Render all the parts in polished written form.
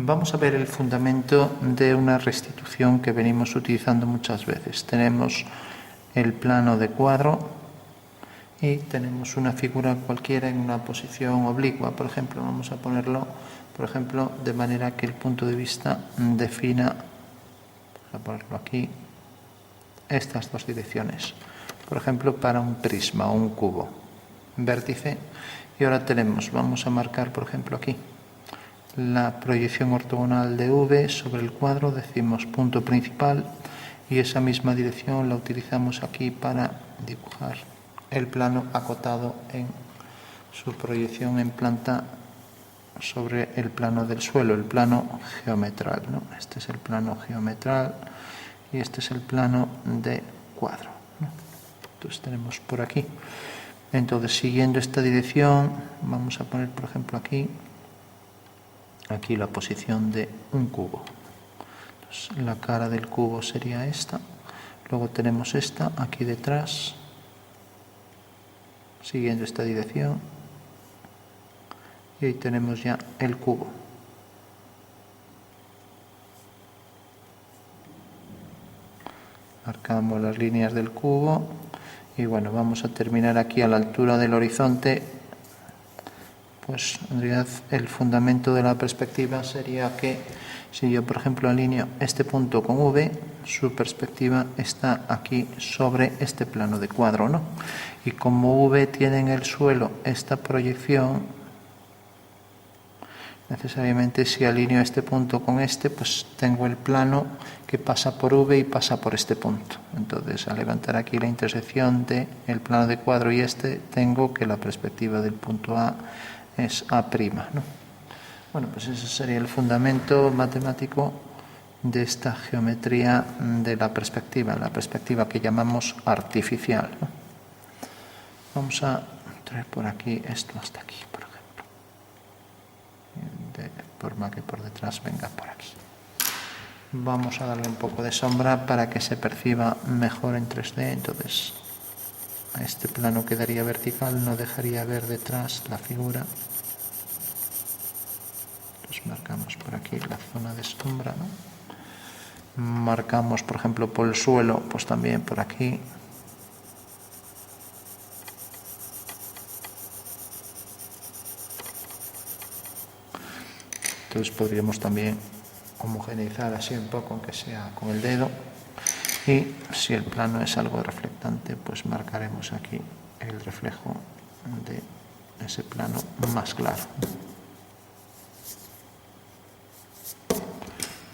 Vamos a ver el fundamento de una restitución que venimos utilizando muchas veces. Tenemos el plano de cuadro y tenemos una figura cualquiera en una posición oblicua, por ejemplo. Vamos a ponerlo, por ejemplo, de manera que el punto de vista defina, vamos a ponerlo aquí, estas dos direcciones. Por ejemplo, para un prisma o un cubo, vértice. Y ahora tenemos, vamos a marcar, por ejemplo, aquí, la proyección ortogonal de V sobre el cuadro, decimos punto principal, y esa misma dirección la utilizamos aquí para dibujar el plano acotado en su proyección en planta sobre el plano del suelo, el plano geometral, ¿no? Este es el plano geometral y este es el plano de cuadro, ¿no? Entonces tenemos por aquí. Entonces, siguiendo esta dirección, vamos a poner, por ejemplo, aquí la posición de un cubo. Entonces, la cara del cubo sería esta. Luego tenemos esta aquí detrás, siguiendo esta dirección. Y ahí tenemos ya el cubo. Marcamos las líneas del cubo. Y bueno, vamos a terminar aquí a la altura del horizonte. Pues en realidad el fundamento de la perspectiva sería que si yo, por ejemplo, alineo este punto con V, su perspectiva está aquí sobre este plano de cuadro, ¿no? Y como V tiene en el suelo esta proyección, necesariamente si alineo este punto con este, pues tengo el plano que pasa por V y pasa por este punto. Entonces, al levantar aquí la intersección del plano de cuadro y este, tengo que la perspectiva del punto A es A', ¿no? Bueno, pues ese sería el fundamento matemático de esta geometría de la perspectiva que llamamos artificial, ¿no? Vamos a traer por aquí esto hasta aquí, por ejemplo, de forma que por detrás venga por aquí. Vamos a darle un poco de sombra para que se perciba mejor en 3D, entonces a este plano quedaría vertical, no dejaría ver detrás la figura. Entonces marcamos por aquí la zona de sombra, ¿no? Marcamos, por ejemplo, por el suelo, pues también por aquí. Entonces podríamos también homogeneizar así un poco, aunque sea con el dedo. Y si el plano es algo reflectante, pues marcaremos aquí el reflejo de ese plano más claro.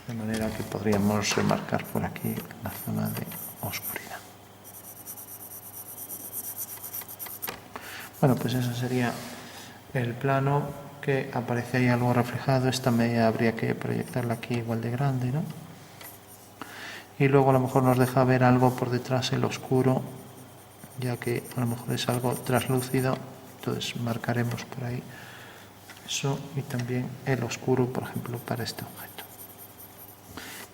De manera que podríamos remarcar por aquí la zona de oscuridad. Bueno, pues ese sería el plano que aparece ahí algo reflejado. Esta medida habría que proyectarla aquí igual de grande, ¿no? Y luego a lo mejor nos deja ver algo por detrás, el oscuro, ya que a lo mejor es algo traslúcido. Entonces marcaremos por ahí eso y también el oscuro, por ejemplo, para este objeto,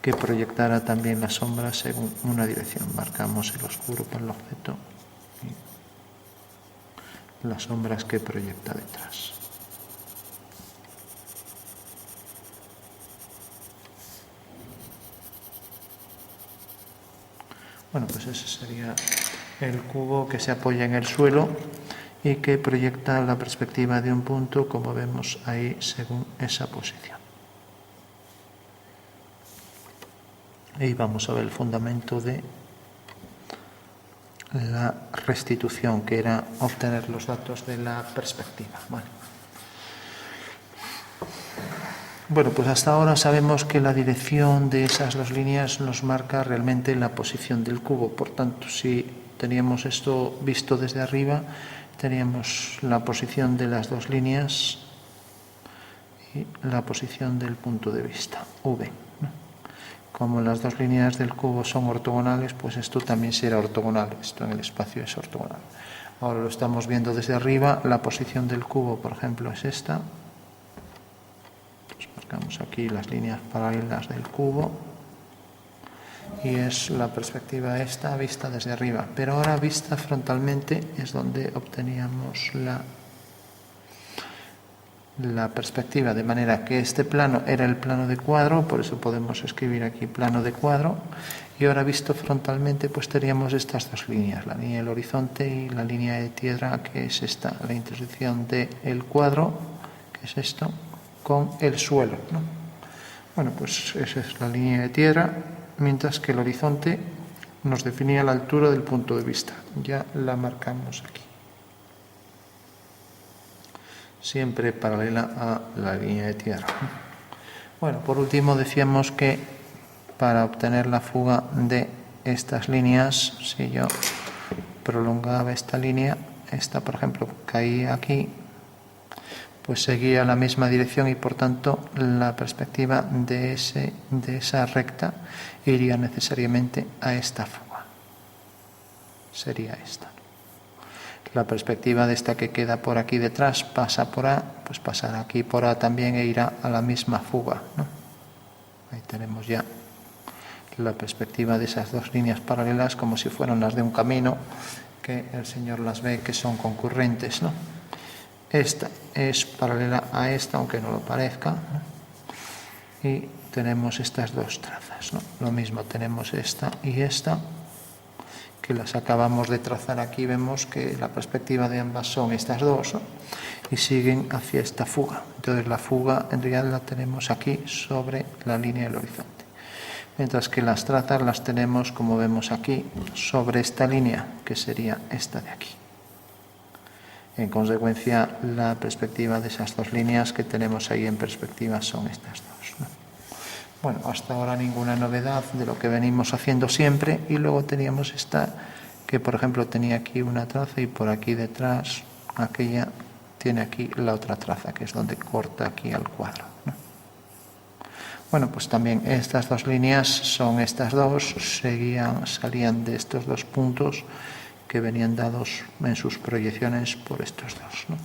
que proyectará también la sombra según una dirección. Marcamos el oscuro para el objeto y las sombras que proyecta detrás. Bueno, pues ese sería el cubo que se apoya en el suelo y que proyecta la perspectiva de un punto, como vemos ahí, según esa posición. Y vamos a ver el fundamento de la restitución, que era obtener los datos de la perspectiva. Bueno, pues hasta ahora sabemos que la dirección de esas dos líneas nos marca realmente la posición del cubo. Por tanto, si teníamos esto visto desde arriba, teníamos la posición de las dos líneas y la posición del punto de vista, V, ¿no? Como las dos líneas del cubo son ortogonales, pues esto también será ortogonal. Esto en el espacio es ortogonal. Ahora lo estamos viendo desde arriba. La posición del cubo, por ejemplo, es esta. Marcamos aquí las líneas paralelas del cubo y es la perspectiva esta vista desde arriba, pero ahora vista frontalmente es donde obteníamos la perspectiva, de manera que este plano era el plano de cuadro, por eso podemos escribir aquí plano de cuadro, y ahora visto frontalmente pues teníamos estas dos líneas, la línea del horizonte y la línea de tierra, que es esta, la intersección del cuadro, que es esto, con el suelo, ¿no? Bueno, pues esa es la línea de tierra, mientras que el horizonte nos definía la altura del punto de vista, ya la marcamos aquí. Siempre paralela a la línea de tierra. Bueno, por último decíamos que para obtener la fuga de estas líneas, si yo prolongaba esta línea, esta por ejemplo caía aquí, pues seguía la misma dirección y por tanto la perspectiva de esa recta iría necesariamente a esta fuga. Sería esta. La perspectiva de esta que queda por aquí detrás pasa por A, pues pasará aquí por A también e irá a la misma fuga, ¿no? Ahí tenemos ya la perspectiva de esas dos líneas paralelas como si fueran las de un camino, que el Señor las ve que son concurrentes, ¿no? Esta es paralela a esta, aunque no lo parezca, ¿no? Y tenemos estas dos trazas, ¿no? Lo mismo tenemos esta y esta, que las acabamos de trazar aquí. Vemos que la perspectiva de ambas son estas dos, ¿no? Y siguen hacia esta fuga. Entonces la fuga en realidad la tenemos aquí sobre la línea del horizonte, mientras que las trazas las tenemos, como vemos aquí, sobre esta línea, que sería esta de aquí. En consecuencia, la perspectiva de esas dos líneas que tenemos ahí en perspectiva son estas dos, ¿no? Bueno, hasta ahora ninguna novedad de lo que venimos haciendo siempre, y luego teníamos esta que por ejemplo tenía aquí una traza y por aquí detrás aquella tiene aquí la otra traza, que es donde corta aquí al cuadro, ¿no? Bueno, pues también estas dos líneas son estas dos, salían de estos dos puntos que venían dados en sus proyecciones por estos dos, ¿no?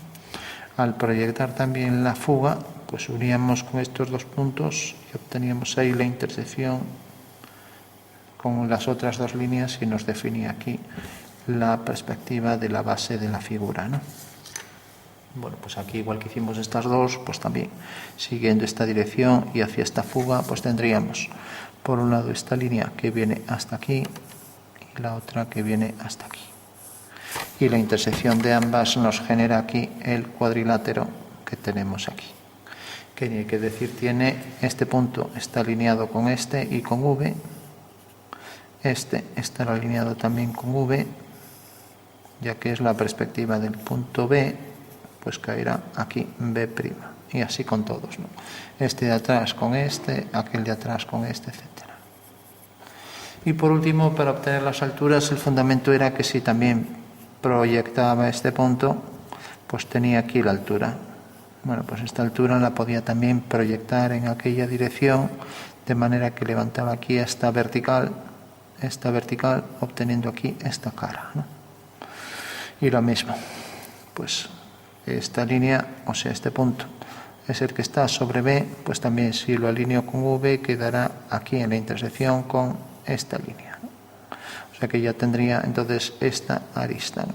Al proyectar también la fuga, pues uníamos con estos dos puntos y obteníamos ahí la intersección con las otras dos líneas y nos definía aquí la perspectiva de la base de la figura, ¿no? Bueno, pues aquí igual que hicimos estas dos, pues también siguiendo esta dirección y hacia esta fuga, pues tendríamos por un lado esta línea que viene hasta aquí y la otra que viene hasta aquí. Y la intersección de ambas nos genera aquí el cuadrilátero que tenemos aquí. Que tiene que decir, tiene este punto está alineado con este y con V. Este estará alineado también con V, ya que es la perspectiva del punto B, pues caerá aquí B'. Y así con todos, ¿no? Este de atrás con este, aquel de atrás con este, etc. Y por último, para obtener las alturas, el fundamento era que si también proyectaba este punto, pues tenía aquí la altura. Bueno, pues esta altura la podía también proyectar en aquella dirección, de manera que levantaba aquí esta vertical, obteniendo aquí esta cara, ¿no? Y lo mismo, pues esta línea, o sea, este punto, es el que está sobre B, pues también si lo alineo con V, quedará aquí en la intersección con esta línea, ¿no? O sea que ya tendría entonces esta arista, ¿no?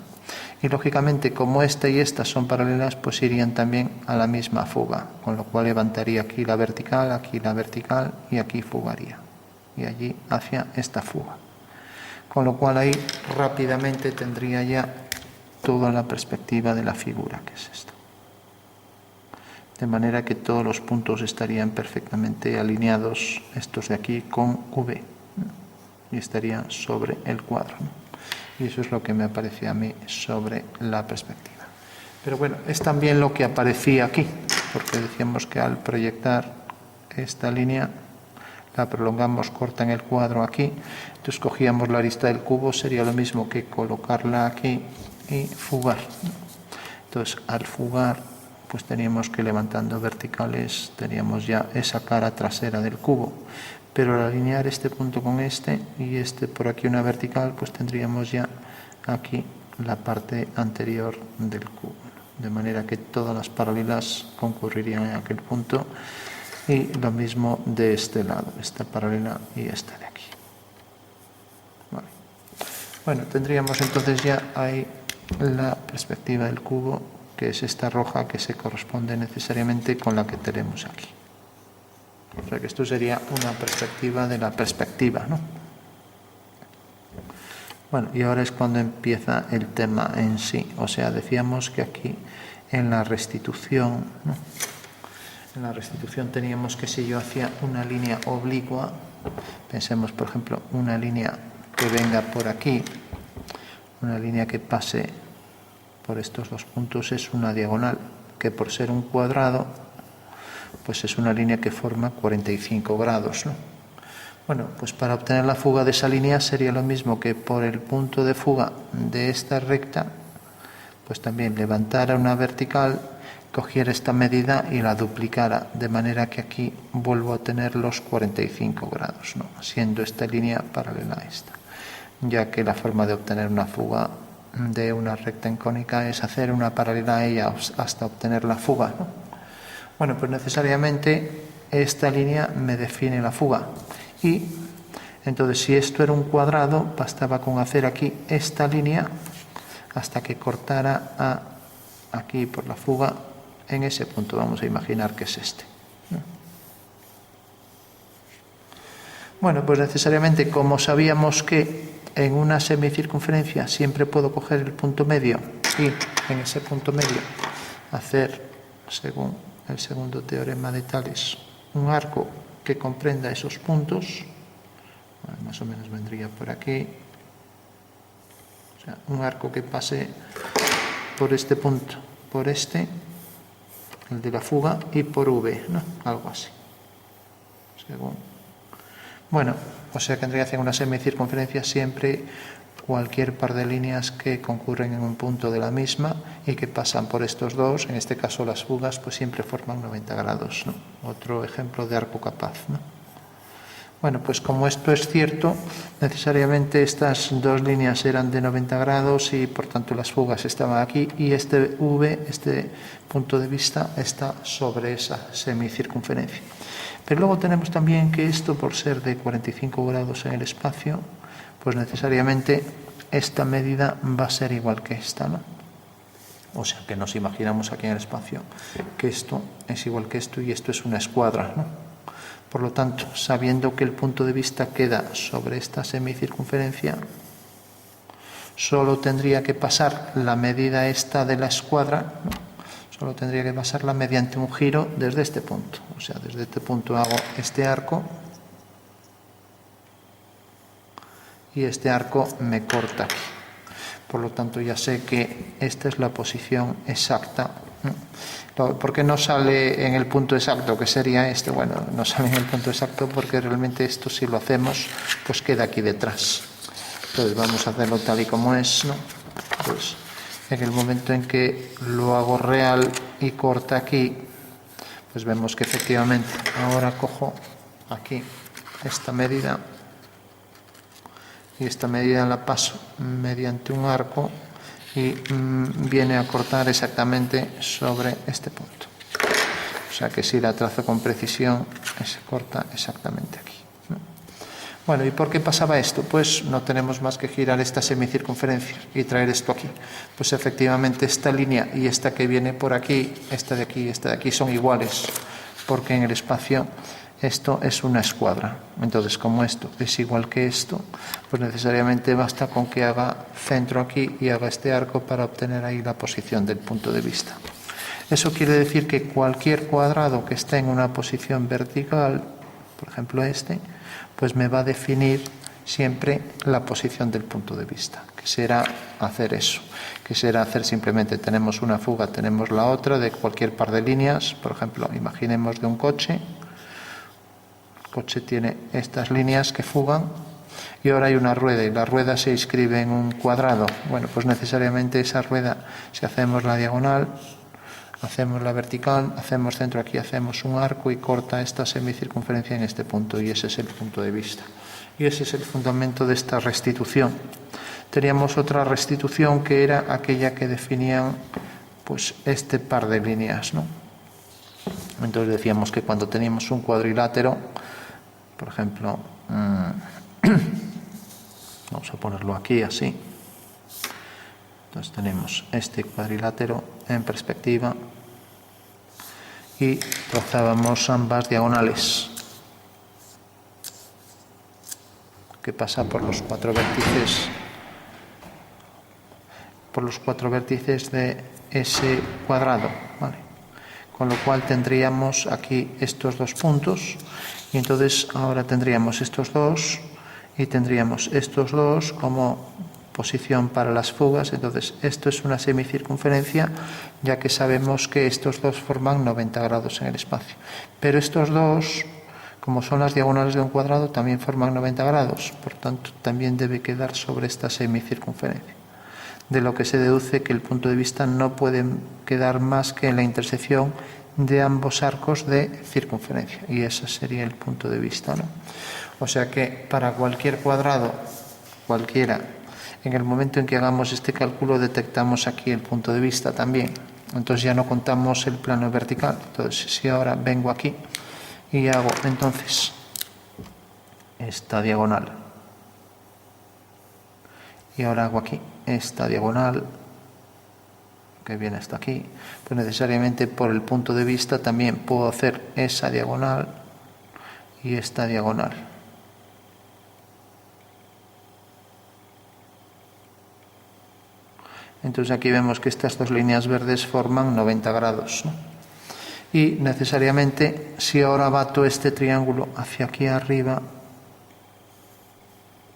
Y lógicamente, como esta y esta son paralelas, pues irían también a la misma fuga, con lo cual levantaría aquí la vertical y aquí fugaría. Y allí hacia esta fuga. Con lo cual ahí rápidamente tendría ya toda la perspectiva de la figura, que es esta. De manera que todos los puntos estarían perfectamente alineados, estos de aquí, con V, y estarían sobre el cuadro, ¿no? Y eso es lo que me aparecía a mí sobre la perspectiva. Pero bueno, es también lo que aparecía aquí, porque decíamos que al proyectar esta línea, la prolongamos corta en el cuadro aquí, entonces cogíamos la arista del cubo, sería lo mismo que colocarla aquí y fugar. Entonces, al fugar, pues teníamos que levantando verticales, teníamos ya esa cara trasera del cubo. Pero al alinear este punto con este y este por aquí una vertical, pues tendríamos ya aquí la parte anterior del cubo. De manera que todas las paralelas concurrirían en aquel punto, y lo mismo de este lado, esta paralela y esta de aquí. Bueno, tendríamos entonces ya ahí la perspectiva del cubo que es esta roja que se corresponde necesariamente con la que tenemos aquí. O sea que esto sería una perspectiva de la perspectiva, ¿no? Bueno, y ahora es cuando empieza el tema en sí. O sea, decíamos que aquí en la restitución, ¿no? En la restitución teníamos que si yo hacía una línea oblicua, pensemos por ejemplo una línea que venga por aquí, una línea que pase por estos dos puntos es una diagonal, que por ser un cuadrado, pues es una línea que forma 45 grados, ¿no? Bueno, pues para obtener la fuga de esa línea sería lo mismo que por el punto de fuga de esta recta, pues también levantara una vertical, cogiera esta medida y la duplicara, de manera que aquí vuelvo a tener los 45 grados, ¿no? Siendo esta línea paralela a esta, ya que la forma de obtener una fuga de una recta encónica es hacer una paralela a ella hasta obtener la fuga, ¿no? Bueno, pues necesariamente esta línea me define la fuga. Y entonces si esto era un cuadrado, bastaba con hacer aquí esta línea hasta que cortara aquí por la fuga en ese punto. Vamos a imaginar que es este. Bueno, pues necesariamente como sabíamos que en una semicircunferencia siempre puedo coger el punto medio y en ese punto medio hacer, según el segundo teorema de Tales, un arco que comprenda esos puntos, bueno, más o menos vendría por aquí, o sea, un arco que pase por este punto, por este, el de la fuga, y por V, ¿no? Algo así. Según. Bueno, o sea que tendría que hacer una semicircunferencia siempre cualquier par de líneas que concurren en un punto de la misma y que pasan por estos dos, en este caso las fugas, pues siempre forman 90 grados, ¿no? Otro ejemplo de arco capaz, ¿no? Bueno, pues como esto es cierto, necesariamente estas dos líneas eran de 90 grados y por tanto las fugas estaban aquí y este V, este punto de vista, está sobre esa semicircunferencia. Pero luego tenemos también que esto, por ser de 45 grados en el espacio, pues necesariamente esta medida va a ser igual que esta, ¿no? O sea que nos imaginamos aquí en el espacio que esto es igual que esto y esto es una escuadra, ¿no? Por lo tanto, sabiendo que el punto de vista queda sobre esta semicircunferencia, solo tendría que pasar la medida esta de la escuadra, ¿no? Solo tendría que pasarla mediante un giro desde este punto. O sea, desde este punto hago este arco y este arco me corta aquí. Por lo tanto, ya sé que esta es la posición exacta. ¿Por qué no sale en el punto exacto, que sería este? Bueno, no sale en el punto exacto porque realmente esto, si lo hacemos, pues queda aquí detrás. Entonces vamos a hacerlo tal y como es, ¿no? Pues en el momento en que lo hago real y corta aquí, pues vemos que efectivamente ahora cojo aquí esta medida y esta medida la paso mediante un arco y viene a cortar exactamente sobre este punto. O sea que si la trazo con precisión, se corta exactamente aquí, ¿no? Bueno, ¿y por qué pasaba esto? Pues no tenemos más que girar esta semicircunferencia y traer esto aquí. Pues efectivamente esta línea y esta que viene por aquí, esta de aquí y esta de aquí son iguales, porque en el espacio esto es una escuadra. Entonces, como esto es igual que esto, pues necesariamente basta con que haga centro aquí y haga este arco para obtener ahí la posición del punto de vista. Eso quiere decir que cualquier cuadrado que esté en una posición vertical, por ejemplo este, pues me va a definir siempre la posición del punto de vista, que será hacer eso, que será hacer simplemente, tenemos una fuga, tenemos la otra de cualquier par de líneas, por ejemplo, imaginemos de un coche. El coche tiene estas líneas que fugan y ahora hay una rueda y la rueda se inscribe en un cuadrado. Bueno, pues necesariamente esa rueda, si hacemos la diagonal, hacemos la vertical, hacemos centro aquí, hacemos un arco y corta esta semicircunferencia en este punto y ese es el punto de vista. Y ese es el fundamento de esta restitución. Teníamos otra restitución que era aquella que definían pues este par de líneas, ¿no? Entonces decíamos que cuando teníamos un cuadrilátero, por ejemplo, vamos a ponerlo aquí así. Entonces tenemos este cuadrilátero en perspectiva y trazábamos ambas diagonales, que pasa por los cuatro vértices de ese cuadrado, ¿vale? Con lo cual tendríamos aquí estos dos puntos y entonces ahora tendríamos estos dos y tendríamos estos dos como posición para las fugas. Entonces esto es una semicircunferencia, ya que sabemos que estos dos forman 90 grados en el espacio, pero estos dos, como son las diagonales de un cuadrado, también forman 90 grados, por tanto también debe quedar sobre esta semicircunferencia, de lo que se deduce que el punto de vista no puede quedar más que en la intersección de ambos arcos de circunferencia, y ese sería el punto de vista, ¿no? O sea que para cualquier cuadrado, cualquiera, en el momento en que hagamos este cálculo detectamos aquí el punto de vista también, entonces ya no contamos el plano vertical. Entonces si ahora vengo aquí y hago entonces esta diagonal y ahora hago aquí esta diagonal que viene hasta aquí, pues necesariamente por el punto de vista también puedo hacer esa diagonal y esta diagonal. Entonces aquí vemos que estas dos líneas verdes forman 90 grados, ¿no? Y necesariamente si ahora bato este triángulo hacia aquí arriba,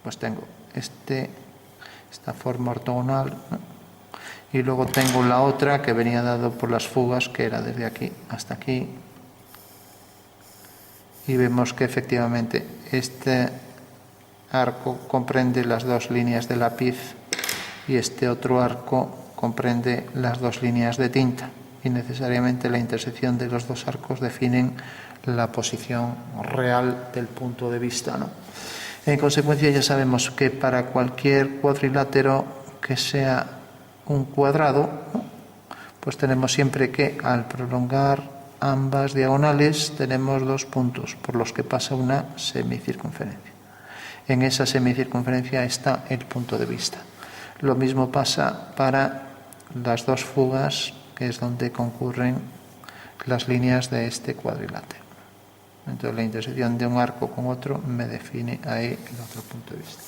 pues tengo esta forma ortogonal, ¿no? Y luego tengo la otra que venía dado por las fugas, que era desde aquí hasta aquí. Y vemos que efectivamente este arco comprende las dos líneas de lápiz y este otro arco comprende las dos líneas de tinta. Y necesariamente la intersección de los dos arcos definen la posición real del punto de vista, ¿no? En consecuencia ya sabemos que para cualquier cuadrilátero que sea un cuadrado, ¿no?, pues tenemos siempre que al prolongar ambas diagonales tenemos dos puntos por los que pasa una semicircunferencia. En esa semicircunferencia está el punto de vista. Lo mismo pasa para las dos fugas, que es donde concurren las líneas de este cuadrilátero. Entonces la intersección de un arco con otro me define ahí el otro punto de vista.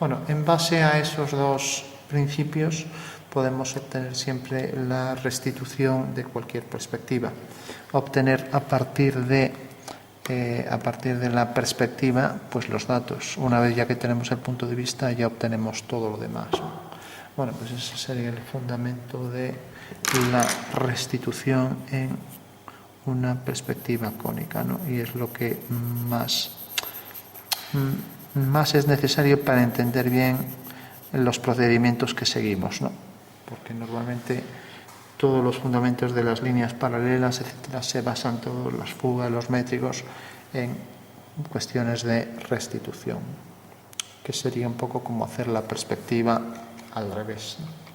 Bueno, en base a esos dos principios podemos obtener siempre la restitución de cualquier perspectiva. Obtener a partir de la perspectiva, pues los datos. Una vez ya que tenemos el punto de vista, ya obtenemos todo lo demás, ¿no? Bueno, pues ese sería el fundamento de la restitución en una perspectiva cónica, ¿no? Y es lo que más es necesario para entender bien los procedimientos que seguimos, ¿no? Porque normalmente todos los fundamentos de las líneas paralelas, etcétera, se basan todos, las fugas, los métricos, en cuestiones de restitución, que sería un poco como hacer la perspectiva al revés, ¿no?